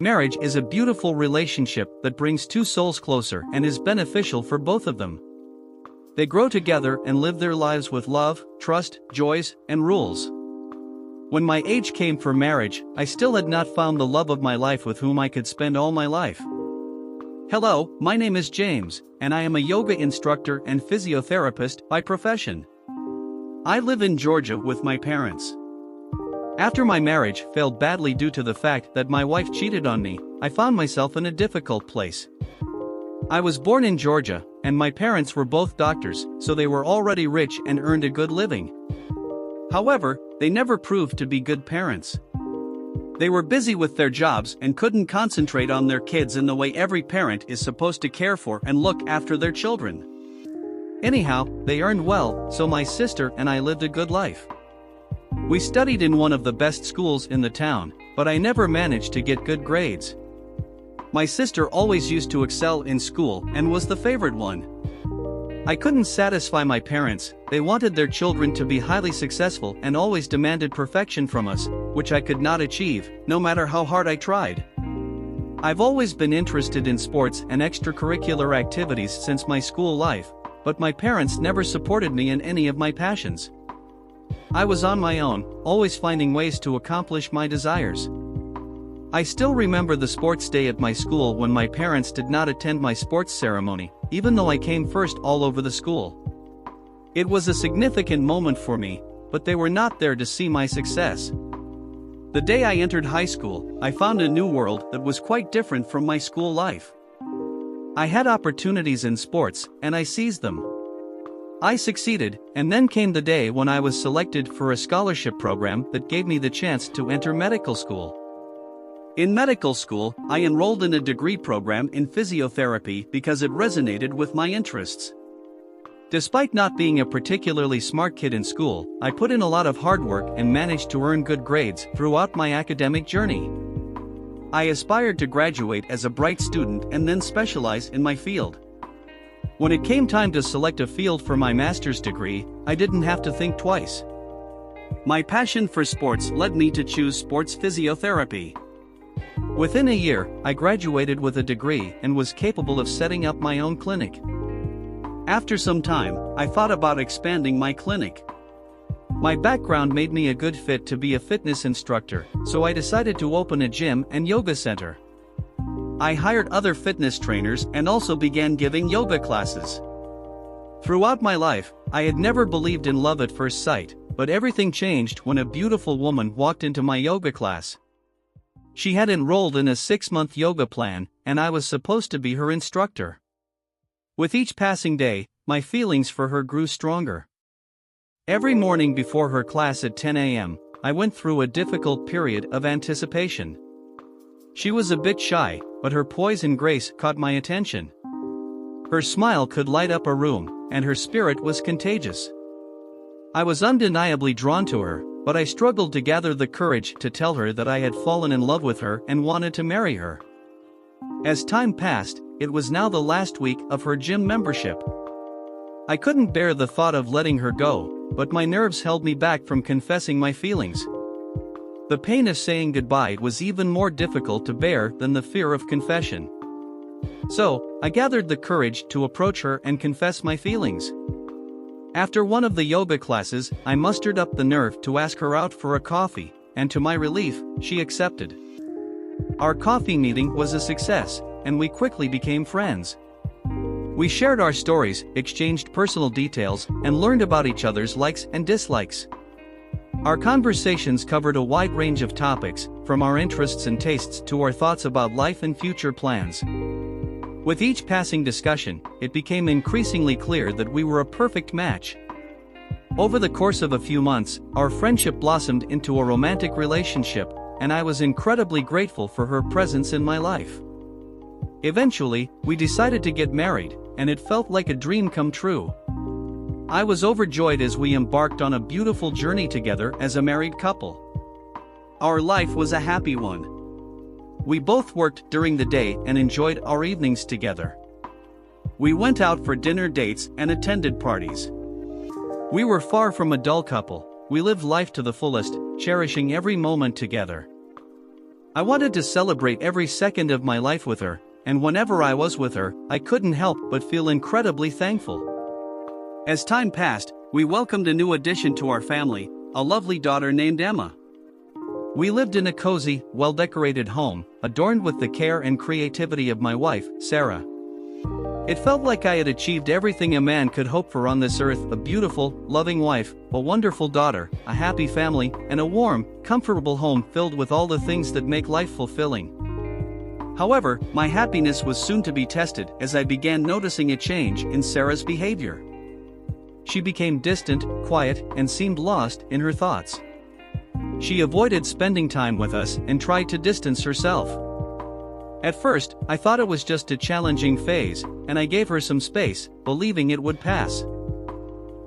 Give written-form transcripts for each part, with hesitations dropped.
Marriage is a beautiful relationship that brings two souls closer and is beneficial for both of them. They grow together and live their lives with love, trust, joys, and rules. When my age came for marriage, I still had not found the love of my life with whom I could spend all my life. Hello, my name is James, and I am a yoga instructor and physiotherapist by profession. I live in Georgia with my parents. After my marriage failed badly due to the fact that my wife cheated on me, I found myself in a difficult place. I was born in Georgia, and my parents were both doctors, so they were already rich and earned a good living. However, they never proved to be good parents. They were busy with their jobs and couldn't concentrate on their kids in the way every parent is supposed to care for and look after their children. Anyhow, they earned well, so my sister and I lived a good life. We studied in one of the best schools in the town, but I never managed to get good grades. My sister always used to excel in school and was the favorite one. I couldn't satisfy my parents. They wanted their children to be highly successful and always demanded perfection from us, which I could not achieve, no matter how hard I tried. I've always been interested in sports and extracurricular activities since my school life, but my parents never supported me in any of my passions. I was on my own, always finding ways to accomplish my desires. I still remember the sports day at my school when my parents did not attend my sports ceremony, even though I came first all over the school. It was a significant moment for me, but they were not there to see my success. The day I entered high school, I found a new world that was quite different from my school life. I had opportunities in sports, and I seized them. I succeeded, and then came the day when I was selected for a scholarship program that gave me the chance to enter medical school. In medical school, I enrolled in a degree program in physiotherapy because it resonated with my interests. Despite not being a particularly smart kid in school, I put in a lot of hard work and managed to earn good grades throughout my academic journey. I aspired to graduate as a bright student and then specialize in my field. When it came time to select a field for my master's degree, I didn't have to think twice. My passion for sports led me to choose sports physiotherapy. Within a year, I graduated with a degree and was capable of setting up my own clinic. After some time, I thought about expanding my clinic. My background made me a good fit to be a fitness instructor, so I decided to open a gym and yoga center. I hired other fitness trainers and also began giving yoga classes. Throughout my life, I had never believed in love at first sight, but everything changed when a beautiful woman walked into my yoga class. She had enrolled in a 6-month yoga plan, and I was supposed to be her instructor. With each passing day, my feelings for her grew stronger. Every morning before her class at 10 a.m., I went through a difficult period of anticipation. She was a bit shy, but her poise and grace caught my attention. Her smile could light up a room, and her spirit was contagious. I was undeniably drawn to her, but I struggled to gather the courage to tell her that I had fallen in love with her and wanted to marry her. As time passed, it was now the last week of her gym membership. I couldn't bear the thought of letting her go, but my nerves held me back from confessing my feelings. The pain of saying goodbye was even more difficult to bear than the fear of confession. So, I gathered the courage to approach her and confess my feelings. After one of the yoga classes, I mustered up the nerve to ask her out for a coffee, and to my relief, she accepted. Our coffee meeting was a success, and we quickly became friends. We shared our stories, exchanged personal details, and learned about each other's likes and dislikes. Our conversations covered a wide range of topics, from our interests and tastes to our thoughts about life and future plans. With each passing discussion, it became increasingly clear that we were a perfect match. Over the course of a few months, our friendship blossomed into a romantic relationship, and I was incredibly grateful for her presence in my life. Eventually, we decided to get married, and it felt like a dream come true. I was overjoyed as we embarked on a beautiful journey together as a married couple. Our life was a happy one. We both worked during the day and enjoyed our evenings together. We went out for dinner dates and attended parties. We were far from a dull couple. We lived life to the fullest, cherishing every moment together. I wanted to celebrate every second of my life with her, and whenever I was with her, I couldn't help but feel incredibly thankful. As time passed, we welcomed a new addition to our family, a lovely daughter named Emma. We lived in a cozy, well-decorated home, adorned with the care and creativity of my wife, Sarah. It felt like I had achieved everything a man could hope for on this earth: a beautiful, loving wife, a wonderful daughter, a happy family, and a warm, comfortable home filled with all the things that make life fulfilling. However, my happiness was soon to be tested as I began noticing a change in Sarah's behavior. She became distant, quiet, and seemed lost in her thoughts. She avoided spending time with us and tried to distance herself. At first, I thought it was just a challenging phase, and I gave her some space, believing it would pass.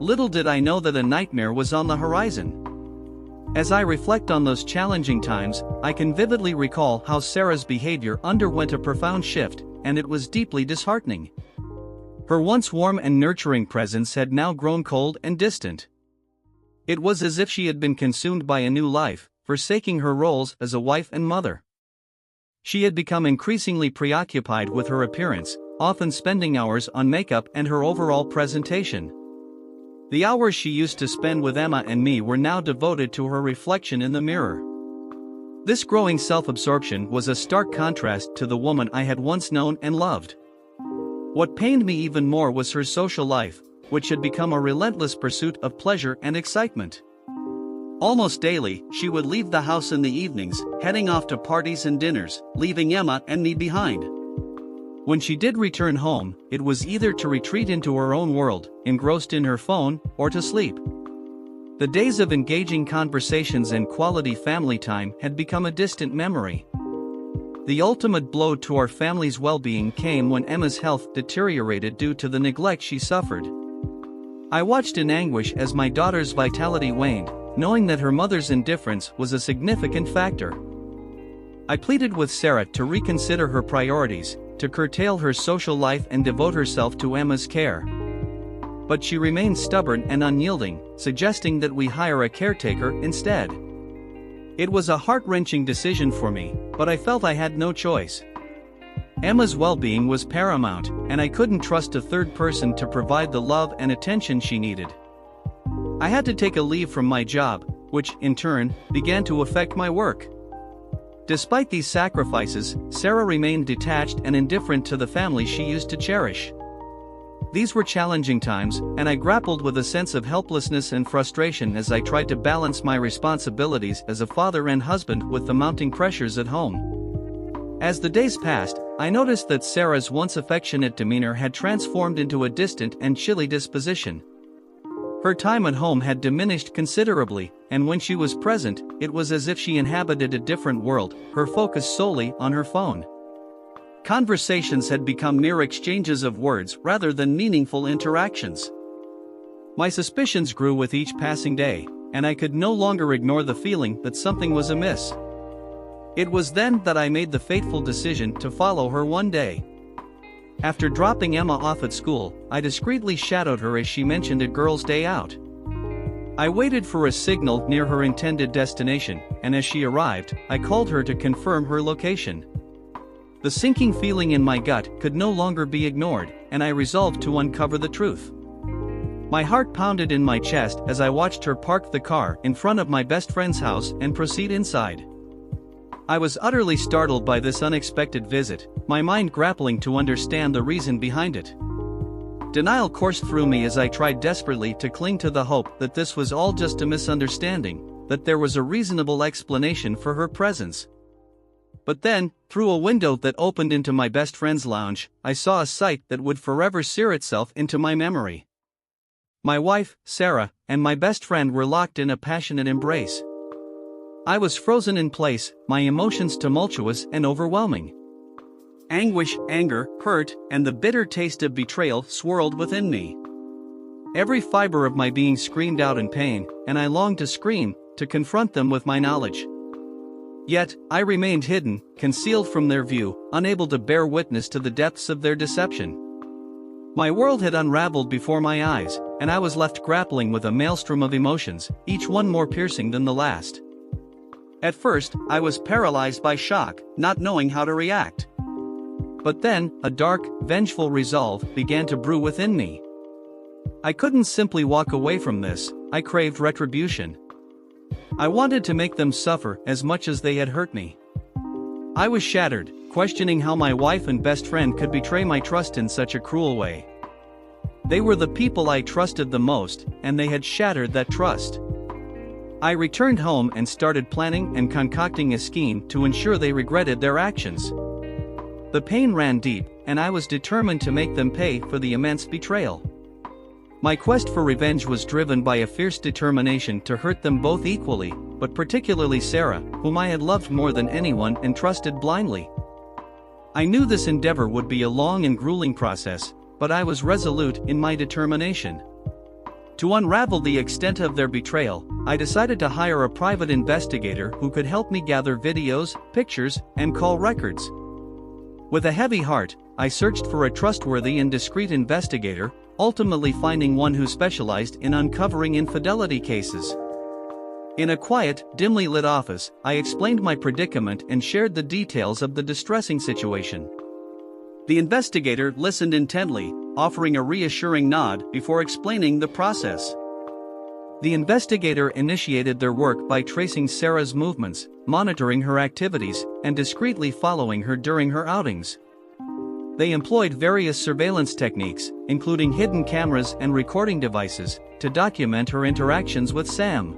Little did I know that a nightmare was on the horizon. As I reflect on those challenging times, I can vividly recall how Sarah's behavior underwent a profound shift, and it was deeply disheartening. Her once warm and nurturing presence had now grown cold and distant. It was as if she had been consumed by a new life, forsaking her roles as a wife and mother. She had become increasingly preoccupied with her appearance, often spending hours on makeup and her overall presentation. The hours she used to spend with Emma and me were now devoted to her reflection in the mirror. This growing self-absorption was a stark contrast to the woman I had once known and loved. What pained me even more was her social life, which had become a relentless pursuit of pleasure and excitement. Almost daily, she would leave the house in the evenings, heading off to parties and dinners, leaving Emma and me behind. When she did return home, it was either to retreat into her own world, engrossed in her phone, or to sleep. The days of engaging conversations and quality family time had become a distant memory. The ultimate blow to our family's well-being came when Emma's health deteriorated due to the neglect she suffered. I watched in anguish as my daughter's vitality waned, knowing that her mother's indifference was a significant factor. I pleaded with Sarah to reconsider her priorities, to curtail her social life and devote herself to Emma's care. But she remained stubborn and unyielding, suggesting that we hire a caretaker instead. It was a heart-wrenching decision for me, but I felt I had no choice. Emma's well-being was paramount, and I couldn't trust a third person to provide the love and attention she needed. I had to take a leave from my job, which, in turn, began to affect my work. Despite these sacrifices, Sarah remained detached and indifferent to the family she used to cherish. These were challenging times, and I grappled with a sense of helplessness and frustration as I tried to balance my responsibilities as a father and husband with the mounting pressures at home. As the days passed, I noticed that Sarah's once affectionate demeanor had transformed into a distant and chilly disposition. Her time at home had diminished considerably, and when she was present, it was as if she inhabited a different world, her focus solely on her phone. Conversations had become mere exchanges of words rather than meaningful interactions. My suspicions grew with each passing day, and I could no longer ignore the feeling that something was amiss. It was then that I made the fateful decision to follow her one day. After dropping Emma off at school, I discreetly shadowed her as she mentioned a girls' day out. I waited for a signal near her intended destination, and as she arrived, I called her to confirm her location. The sinking feeling in my gut could no longer be ignored, and I resolved to uncover the truth. My heart pounded in my chest as I watched her park the car in front of my best friend's house and proceed inside. I was utterly startled by this unexpected visit, my mind grappling to understand the reason behind it. Denial coursed through me as I tried desperately to cling to the hope that this was all just a misunderstanding, that there was a reasonable explanation for her presence. But then, through a window that opened into my best friend's lounge, I saw a sight that would forever sear itself into my memory. My wife, Sarah, and my best friend were locked in a passionate embrace. I was frozen in place, my emotions tumultuous and overwhelming. Anguish, anger, hurt, and the bitter taste of betrayal swirled within me. Every fiber of my being screamed out in pain, and I longed to scream, to confront them with my knowledge. Yet, I remained hidden, concealed from their view, unable to bear witness to the depths of their deception. My world had unraveled before my eyes, and I was left grappling with a maelstrom of emotions, each one more piercing than the last. At first, I was paralyzed by shock, not knowing how to react. But then, a dark, vengeful resolve began to brew within me. I couldn't simply walk away from this, I craved retribution. I wanted to make them suffer as much as they had hurt me. I was shattered, questioning how my wife and best friend could betray my trust in such a cruel way. They were the people I trusted the most, and they had shattered that trust. I returned home and started planning and concocting a scheme to ensure they regretted their actions. The pain ran deep, and I was determined to make them pay for the immense betrayal. My quest for revenge was driven by a fierce determination to hurt them both equally, but particularly Sarah, whom I had loved more than anyone and trusted blindly. I knew this endeavor would be a long and grueling process, but I was resolute in my determination. To unravel the extent of their betrayal, I decided to hire a private investigator who could help me gather videos, pictures, and call records. With a heavy heart, I searched for a trustworthy and discreet investigator, ultimately finding one who specialized in uncovering infidelity cases. In a quiet, dimly lit office, I explained my predicament and shared the details of the distressing situation. The investigator listened intently, offering a reassuring nod before explaining the process. The investigator initiated their work by tracing Sarah's movements, monitoring her activities, and discreetly following her during her outings. They employed various surveillance techniques, including hidden cameras and recording devices, to document her interactions with Sam.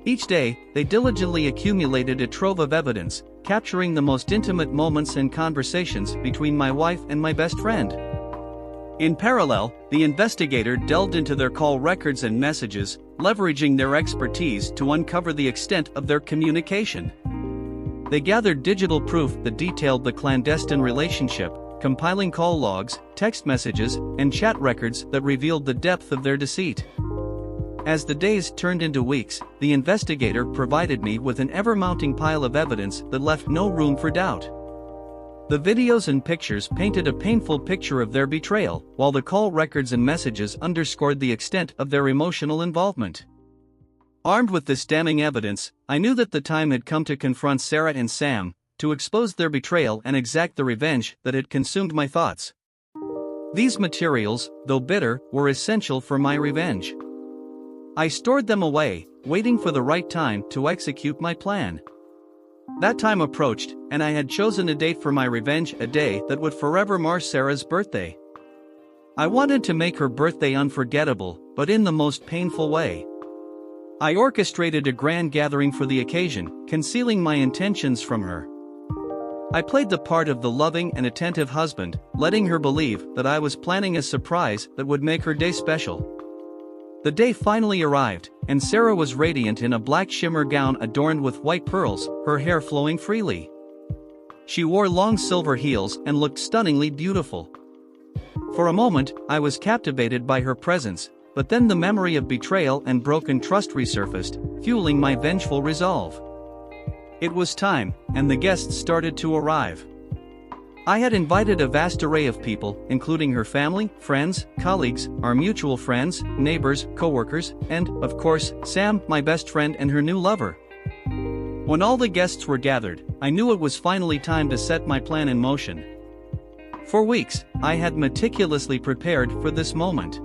Each day, they diligently accumulated a trove of evidence, capturing the most intimate moments and conversations between my wife and my best friend. In parallel, the investigator delved into their call records and messages, leveraging their expertise to uncover the extent of their communication. They gathered digital proof that detailed the clandestine relationship, compiling call logs, text messages, and chat records that revealed the depth of their deceit. As the days turned into weeks, the investigator provided me with an ever-mounting pile of evidence that left no room for doubt. The videos and pictures painted a painful picture of their betrayal, while the call records and messages underscored the extent of their emotional involvement. Armed with this damning evidence, I knew that the time had come to confront Sarah and Sam, to expose their betrayal and exact the revenge that had consumed my thoughts. These materials, though bitter, were essential for my revenge. I stored them away, waiting for the right time to execute my plan. That time approached, and I had chosen a date for my revenge, a day that would forever mar Sarah's birthday. I wanted to make her birthday unforgettable, but in the most painful way. I orchestrated a grand gathering for the occasion, concealing my intentions from her. I played the part of the loving and attentive husband, letting her believe that I was planning a surprise that would make her day special. The day finally arrived, and Sarah was radiant in a black shimmer gown adorned with white pearls, her hair flowing freely. She wore long silver heels and looked stunningly beautiful. For a moment, I was captivated by her presence, but then the memory of betrayal and broken trust resurfaced, fueling my vengeful resolve. It was time, and the guests started to arrive. I had invited a vast array of people, including her family, friends, colleagues, our mutual friends, neighbors, co-workers, and, of course, Sam, my best friend and her new lover. When all the guests were gathered, I knew it was finally time to set my plan in motion. For weeks, I had meticulously prepared for this moment.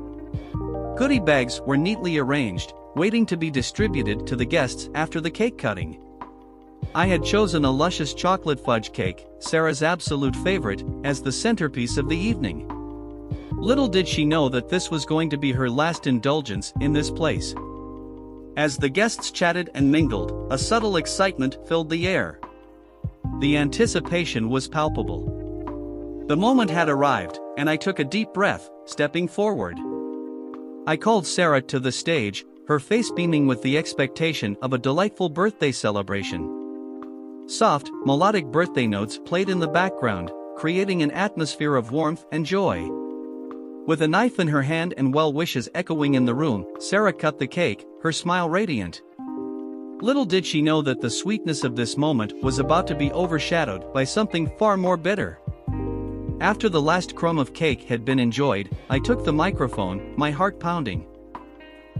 Goodie bags were neatly arranged, waiting to be distributed to the guests after the cake cutting. I had chosen a luscious chocolate fudge cake, Sarah's absolute favorite, as the centerpiece of the evening. Little did she know that this was going to be her last indulgence in this place. As the guests chatted and mingled, a subtle excitement filled the air. The anticipation was palpable. The moment had arrived, and I took a deep breath, stepping forward. I called Sarah to the stage, her face beaming with the expectation of a delightful birthday celebration. Soft, melodic birthday notes played in the background, creating an atmosphere of warmth and joy. With a knife in her hand and well wishes echoing in the room, Sarah cut the cake, her smile radiant. Little did she know that the sweetness of this moment was about to be overshadowed by something far more bitter. After the last crumb of cake had been enjoyed, I took the microphone, my heart pounding.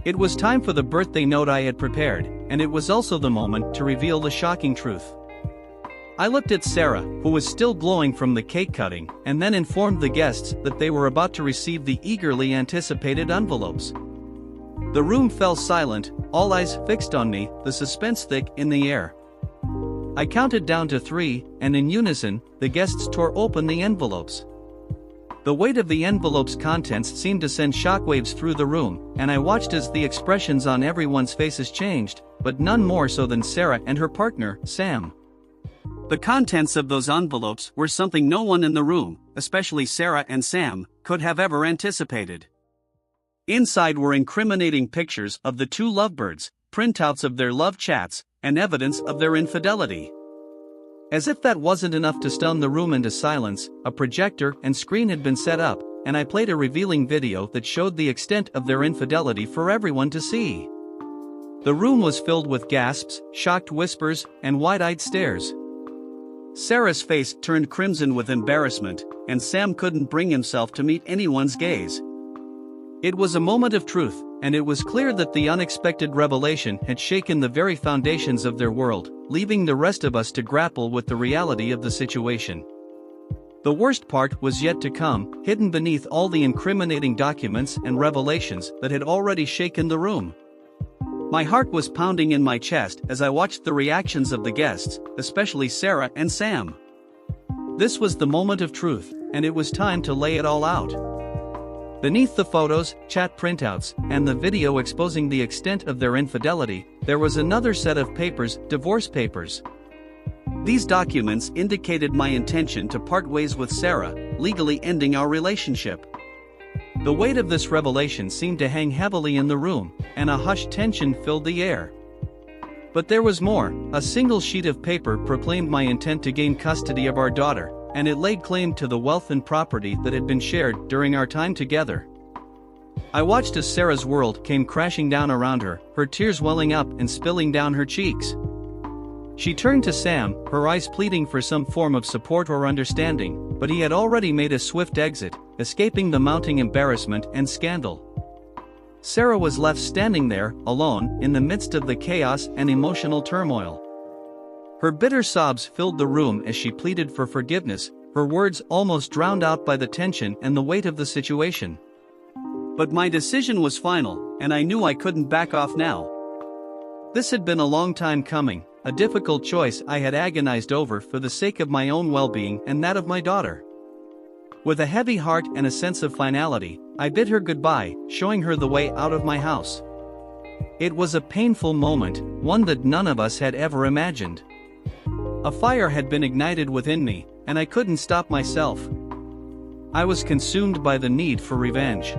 It was time for the birthday note I had prepared, and it was also the moment to reveal the shocking truth. I looked at Sarah, who was still glowing from the cake cutting, and then informed the guests that they were about to receive the eagerly anticipated envelopes. The room fell silent, all eyes fixed on me, the suspense thick in the air. I counted down to 3, and in unison, the guests tore open the envelopes. The weight of the envelope's contents seemed to send shockwaves through the room, and I watched as the expressions on everyone's faces changed, but none more so than Sarah and her partner, Sam. The contents of those envelopes were something no one in the room, especially Sarah and Sam, could have ever anticipated. Inside were incriminating pictures of the two lovebirds, printouts of their love chats, and evidence of their infidelity. As if that wasn't enough to stun the room into silence, a projector and screen had been set up, and I played a revealing video that showed the extent of their infidelity for everyone to see. The room was filled with gasps, shocked whispers, and wide-eyed stares. Sarah's face turned crimson with embarrassment, and Sam couldn't bring himself to meet anyone's gaze. It was a moment of truth, and it was clear that the unexpected revelation had shaken the very foundations of their world, leaving the rest of us to grapple with the reality of the situation. The worst part was yet to come, hidden beneath all the incriminating documents and revelations that had already shaken the room. My heart was pounding in my chest as I watched the reactions of the guests, especially Sarah and Sam. This was the moment of truth, and it was time to lay it all out. Beneath the photos, chat printouts, and the video exposing the extent of their infidelity, there was another set of papers, divorce papers. These documents indicated my intention to part ways with Sarah, legally ending our relationship. The weight of this revelation seemed to hang heavily in the room, and a hushed tension filled the air. But there was more. A single sheet of paper proclaimed my intent to gain custody of our daughter, and it laid claim to the wealth and property that had been shared during our time together. I watched as Sarah's world came crashing down around her, her tears welling up and spilling down her cheeks. She turned to Sam, her eyes pleading for some form of support or understanding, but he had already made a swift exit, escaping the mounting embarrassment and scandal. Sarah was left standing there, alone, in the midst of the chaos and emotional turmoil. Her bitter sobs filled the room as she pleaded for forgiveness, her words almost drowned out by the tension and the weight of the situation. But my decision was final, and I knew I couldn't back off now. This had been a long time coming, a difficult choice I had agonized over for the sake of my own well-being and that of my daughter. With a heavy heart and a sense of finality, I bid her goodbye, showing her the way out of my house. It was a painful moment, one that none of us had ever imagined. A fire had been ignited within me, and I couldn't stop myself. I was consumed by the need for revenge.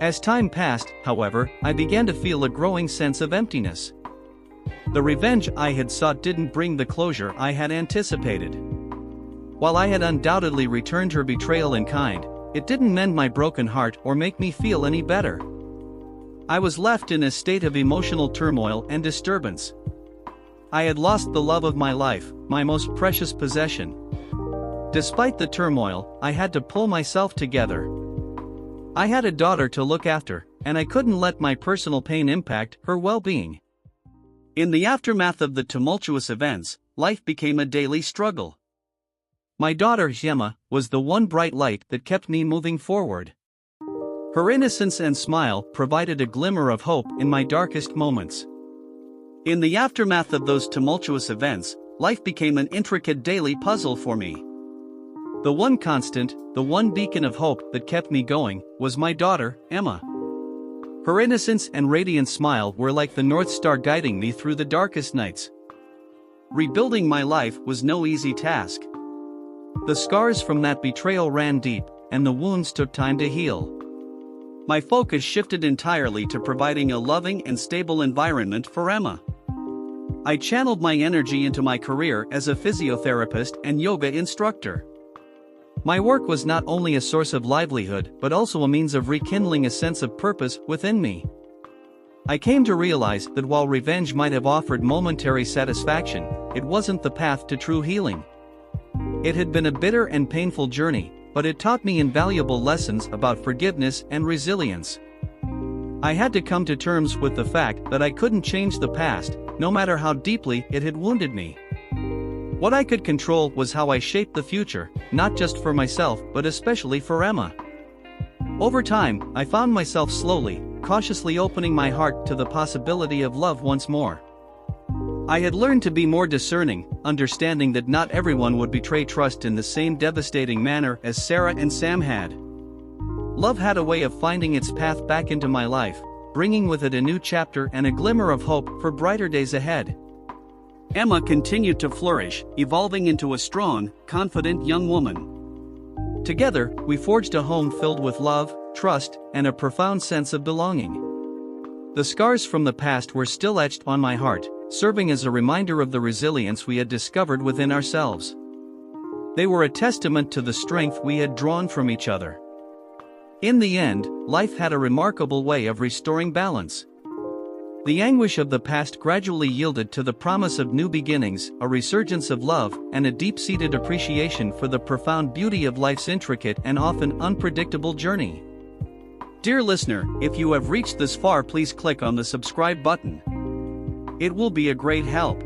As time passed, however, I began to feel a growing sense of emptiness. The revenge I had sought didn't bring the closure I had anticipated. While I had undoubtedly returned her betrayal in kind, it didn't mend my broken heart or make me feel any better. I was left in a state of emotional turmoil and disturbance. I had lost the love of my life, my most precious possession. Despite the turmoil, I had to pull myself together. I had a daughter to look after, and I couldn't let my personal pain impact her well-being. In the aftermath of the tumultuous events, life became a daily struggle. My daughter, Emma, was the one bright light that kept me moving forward. Her innocence and smile provided a glimmer of hope in my darkest moments. In the aftermath of those tumultuous events, life became an intricate daily puzzle for me. The one constant, the one beacon of hope that kept me going, was my daughter, Emma. Her innocence and radiant smile were like the North Star guiding me through the darkest nights. Rebuilding my life was no easy task. The scars from that betrayal ran deep, and the wounds took time to heal. My focus shifted entirely to providing a loving and stable environment for Emma. I channeled my energy into my career as a physiotherapist and yoga instructor. My work was not only a source of livelihood but also a means of rekindling a sense of purpose within me. I came to realize that while revenge might have offered momentary satisfaction, it wasn't the path to true healing. It had been a bitter and painful journey, but it taught me invaluable lessons about forgiveness and resilience. I had to come to terms with the fact that I couldn't change the past, no matter how deeply it had wounded me. What I could control was how I shaped the future, not just for myself but especially for Emma. Over time, I found myself slowly, cautiously opening my heart to the possibility of love once more. I had learned to be more discerning, understanding that not everyone would betray trust in the same devastating manner as Sarah and Sam had. Love had a way of finding its path back into my life, bringing with it a new chapter and a glimmer of hope for brighter days ahead. Emma continued to flourish, evolving into a strong, confident young woman. Together, we forged a home filled with love, trust, and a profound sense of belonging. The scars from the past were still etched on my heart, serving as a reminder of the resilience we had discovered within ourselves. They were a testament to the strength we had drawn from each other. In the end, life had a remarkable way of restoring balance. The anguish of the past gradually yielded to the promise of new beginnings, a resurgence of love, and a deep-seated appreciation for the profound beauty of life's intricate and often unpredictable journey. Dear listener, if you have reached this far, please click on the subscribe button. It will be a great help.